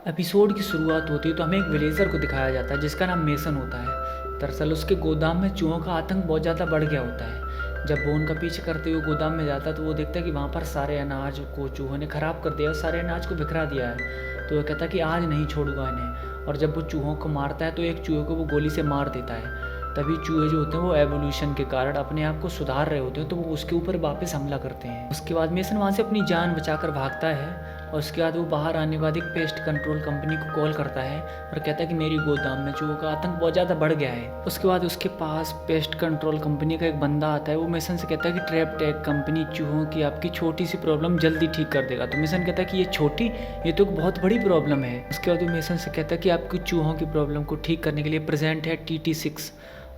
Episode की शुरुआत होती है तो हमें एक विलेजर को दिखाया जाता है जिसका नाम मेसन होता है। दरअसल उसके गोदाम में चूहों का आतंक बहुत ज़्यादा बढ़ गया होता है। जब वो उनका पीछे करते हुए गोदाम में जाता है तो वो देखता है कि वहाँ पर सारे अनाज को चूहों ने ख़राब कर दिया और सारे अनाज को बिखरा दिया है। तो वो कहता है कि आज नहीं छोड़ूंगा इन्हें, और जब वो चूहों को मारता है तो एक चूहे को वो गोली से मार देता है। तभी चूहे जो होते हैं वो एवोल्यूशन के कारण अपने आप को सुधार रहे होते हैं, तो वो उसके ऊपर वापस हमला करते हैं। उसके बाद मेसन वहाँ से अपनी जान बचाकर भागता है, और उसके बाद वो बाहर आने के बाद एक पेस्ट कंट्रोल कंपनी को कॉल करता है और कहता है कि मेरी गोदाम में चूहों का आतंक बहुत ज़्यादा बढ़ गया है। उसके बाद उसके पास पेस्ट कंट्रोल कंपनी का एक बंदा आता है। वो मेसन से कहता है कि ट्रैप टेक कंपनी चूहों की आपकी छोटी सी प्रॉब्लम जल्दी ठीक कर देगा। तो मेसन कहता है कि ये छोटी, ये तो बहुत बड़ी प्रॉब्लम है। उसके बाद वो मेसन से कहता है कि आपकी चूहों की प्रॉब्लम को ठीक करने के लिए प्रेजेंट है TT6।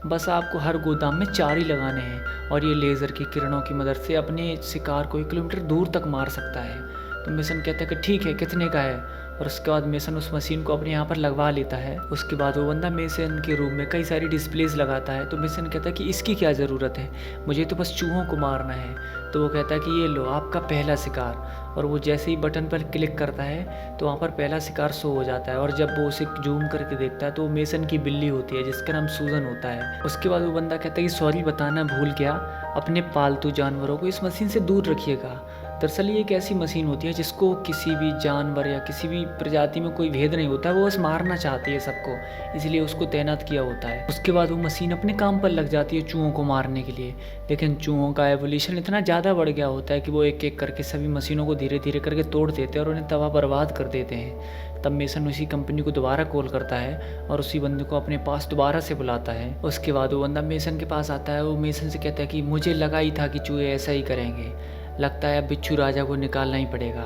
बस आपको हर गोदाम में 4 ही लगाने हैं और ये लेज़र की किरणों की मदद से अपने शिकार को 1 किलोमीटर दूर तक मार सकता है। तो मेसन कहता है कि ठीक है, कितने का है। और उसके बाद मेसन उस मशीन को अपने यहाँ पर लगवा लेता है। उसके बाद वो बंदा मेसन के रूम में कई सारी डिस्प्लेज लगाता है। तो मेसन कहता है कि इसकी क्या ज़रूरत है, मुझे तो बस चूहों को मारना है। तो वो कहता है कि ये लो आपका पहला शिकार। और वो जैसे ही बटन पर क्लिक करता है तो वहाँ पर पहला शिकार शो हो जाता है। और जब वो उसे जूम करके देखता है तो वो मेसन की बिल्ली होती है जिसका नाम सूजन होता है। उसके बाद वो बंदा कहता है कि सॉरी बताना भूल गया, अपने पालतू जानवरों को इस मशीन से दूर रखिएगा। दरअसल ये एक ऐसी मशीन होती है जिसको किसी भी जानवर या किसी भी प्रजाति में कोई भेद नहीं होता, वो बस मारना चाहती है सबको, इसलिए उसको तैनात किया होता है। उसके बाद वो मशीन अपने काम पर लग जाती है चूहों को मारने के लिए। लेकिन चूहों का एवोल्यूशन इतना ज़्यादा बढ़ गया होता है कि वो एक एक करके सभी मशीनों को धीरे धीरे करके तोड़ देते हैं और उन्हें तबाह बर्बाद कर देते हैं। तब मेसन उसी कंपनी को दोबारा कॉल करता है और उसी बंदे को अपने पास दोबारा से बुलाता है। उसके बाद वो बंदा मेसन के पास आता है। वो मेसन से कहता है कि मुझे लगा ही था कि चूहे ऐसा ही करेंगे, लगता है अब बिच्छू राजा को निकालना ही पड़ेगा।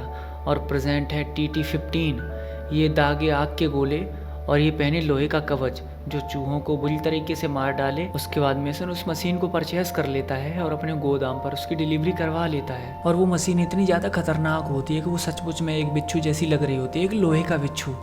और प्रेजेंट है TT15। ये दागे आग के गोले और ये पहने लोहे का कवच जो चूहों को बुरी तरीके से मार डाले। उसके बाद मेसन उस मशीन को परचेस कर लेता है और अपने गोदाम पर उसकी डिलीवरी करवा लेता है। और वो मशीन इतनी ज़्यादा खतरनाक होती है कि वो सचमुच में एक बिच्छू जैसी लग रही होती है, एक लोहे का बिच्छू।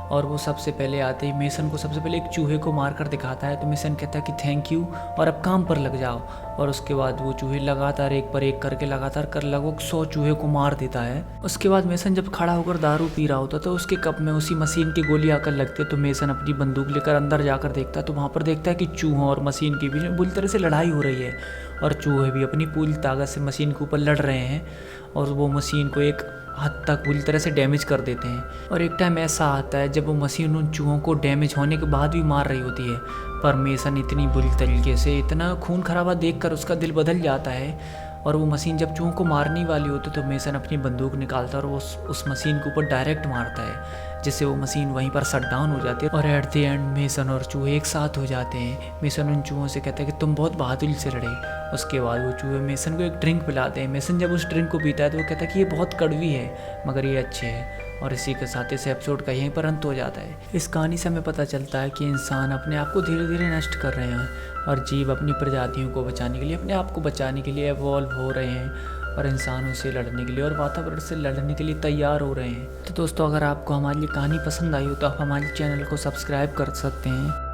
और वो सबसे पहले आते ही मेसन को सबसे पहले एक चूहे को मार कर दिखाता है। तो मेसन कहता है कि थैंक यू और अब काम पर लग जाओ। और उसके बाद वो चूहे लगातार एक पर एक करके लगातार कर लगभग 100 चूहे को मार देता है। उसके बाद मेसन जब खड़ा होकर दारू पी रहा होता तो उसके कप में उसी मशीन की गोली आकर लगती है। तो मेसन अपनी बंदूक लेकर अंदर जाकर देखता है तो वहाँ पर देखता है कि चूहों और मशीन के बीच में बुरी तरह से लड़ाई हो रही है और चूहे भी अपनी पूरी ताकत से मशीन के ऊपर लड़ रहे हैं और वो मशीन को एक हद तक बुरी तरह से डैमेज कर देते हैं। और एक टाइम ऐसा आता है जब वो मशीन उन चूहों को डैमेज होने के बाद भी मार रही होती है, पर मेसन इतनी बुरी तरीके से इतना खून खराबा देखकर उसका दिल बदल जाता है। और वो मशीन जब चूहों को मारने वाली होती है तो मेसन अपनी बंदूक निकालता है और वो उस मशीन के ऊपर डायरेक्ट मारता है, जिससे वो मशीन वहीं पर शट डाउन हो जाती है। और एट द एंड मेसन और चूहे एक साथ हो जाते हैं। मेसन उन चूहों से कहता है कि तुम बहुत बहादुरी से लड़े। उसके बाद वो चूहे मेसन को एक ड्रिंक पिलाते हैं। मेसन जब उस ड्रिंक को पीता है तो वो कहता है कि ये बहुत कड़वी है मगर ये अच्छी है। और इसी के साथ इस एपिसोड का यहीं पर अंत हो जाता है। इस कहानी से हमें पता चलता है कि इंसान अपने आप को धीरे धीरे नष्ट कर रहे हैं और जीव अपनी प्रजातियों को बचाने के लिए, अपने आप को बचाने के लिए एवॉल्व हो रहे हैं और इंसानों से लड़ने के लिए और वातावरण से लड़ने के लिए तैयार हो रहे हैं। तो दोस्तों, अगर आपको हमारी कहानी पसंद आई हो तो आप हमारे चैनल को सब्सक्राइब कर सकते हैं।